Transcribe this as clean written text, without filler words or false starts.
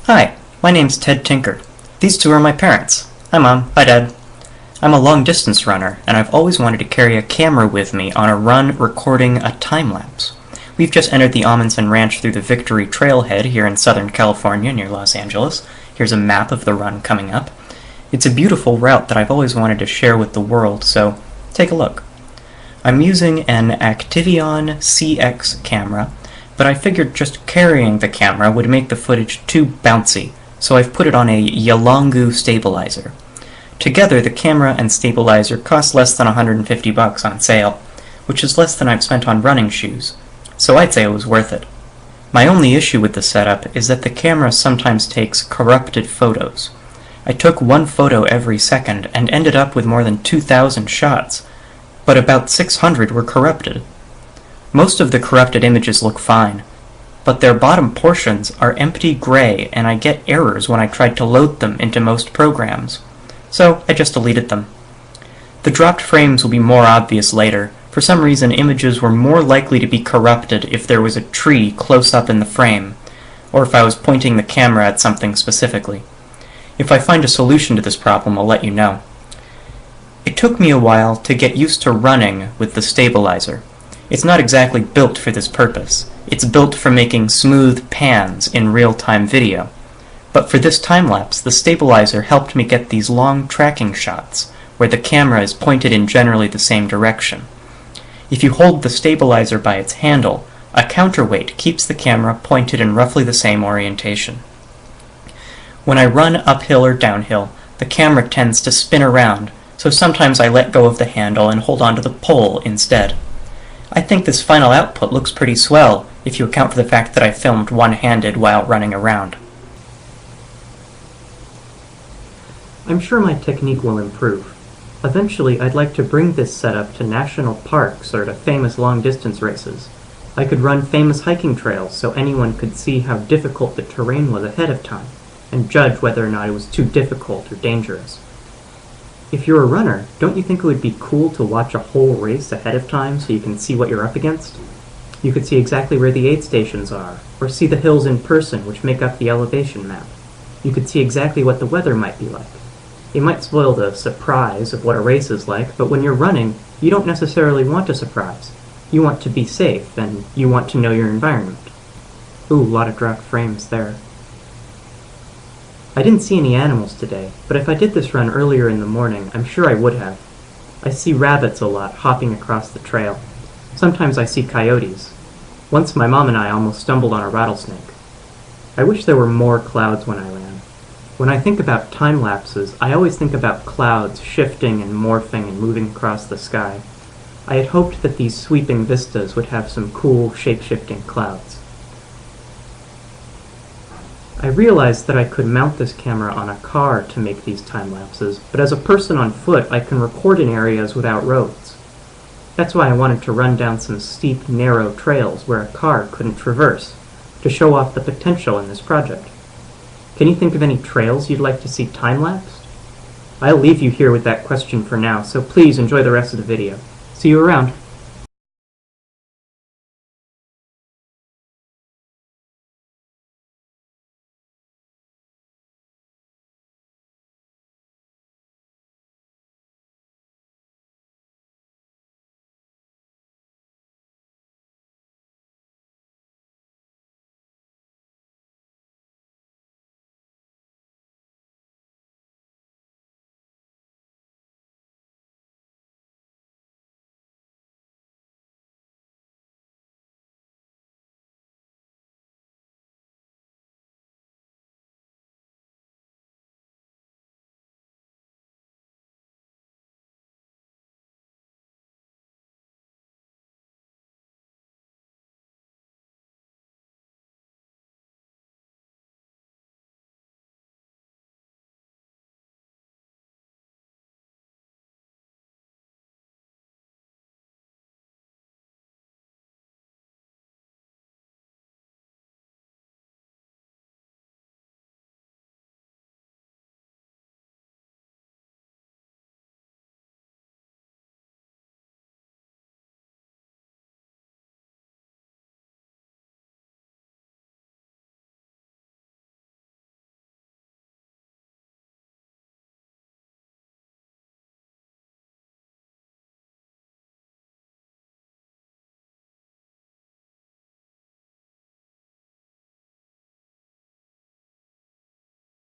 Hi, my name's Ted Tinker. These two are my parents. Hi Mom, hi Dad. I'm a long-distance runner, and I've always wanted to carry a camera with me on a run recording a time-lapse. We've just entered the Ahmanson Ranch through the Victory Trailhead here in Southern California near Los Angeles. Here's a map of the run coming up. It's a beautiful route that I've always wanted to share with the world, so take a look. I'm using an Activion CX camera, but I figured just carrying the camera would make the footage too bouncy, so I've put it on a Yalangu stabilizer. Together, the camera and stabilizer cost less than $150 on sale, which is less than I've spent on running shoes, so I'd say it was worth it. My only issue with the setup is that the camera sometimes takes corrupted photos. I took one photo every second and ended up with more than 2,000 shots, but about 600 were corrupted. Most of the corrupted images look fine, but their bottom portions are empty gray and I get errors when I tried to load them into most programs, so I just deleted them. The dropped frames will be more obvious later. For some reason, images were more likely to be corrupted if there was a tree close up in the frame, or if I was pointing the camera at something specifically. If I find a solution to this problem, I'll let you know. It took me a while to get used to running with the stabilizer. It's not exactly built for this purpose. It's built for making smooth pans in real-time video. But for this time-lapse, the stabilizer helped me get these long tracking shots, where the camera is pointed in generally the same direction. If you hold the stabilizer by its handle, a counterweight keeps the camera pointed in roughly the same orientation. When I run uphill or downhill, the camera tends to spin around, so sometimes I let go of the handle and hold onto the pole instead. I think this final output looks pretty swell, if you account for the fact that I filmed one-handed while running around. I'm sure my technique will improve. Eventually, I'd like to bring this setup to national parks or to famous long-distance races. I could run famous hiking trails so anyone could see how difficult the terrain was ahead of time, and judge whether or not it was too difficult or dangerous. If you're a runner, don't you think it would be cool to watch a whole race ahead of time so you can see what you're up against? You could see exactly where the aid stations are, or see the hills in person which make up the elevation map. You could see exactly what the weather might be like. It might spoil the surprise of what a race is like, but when you're running, you don't necessarily want a surprise. You want to be safe, and you want to know your environment. Ooh, a lot of dropped frames there. I didn't see any animals today, but if I did this run earlier in the morning, I'm sure I would have. I see rabbits a lot hopping across the trail. Sometimes I see coyotes. Once my mom and I almost stumbled on a rattlesnake. I wish there were more clouds when I ran. When I think about time lapses, I always think about clouds shifting and morphing and moving across the sky. I had hoped that these sweeping vistas would have some cool, shape-shifting clouds. I realized that I could mount this camera on a car to make these time lapses, but as a person on foot, I can record in areas without roads. That's why I wanted to run down some steep, narrow trails where a car couldn't traverse, to show off the potential in this project. Can you think of any trails you'd like to see time-lapsed? I'll leave you here with that question for now, so please enjoy the rest of the video. See you around.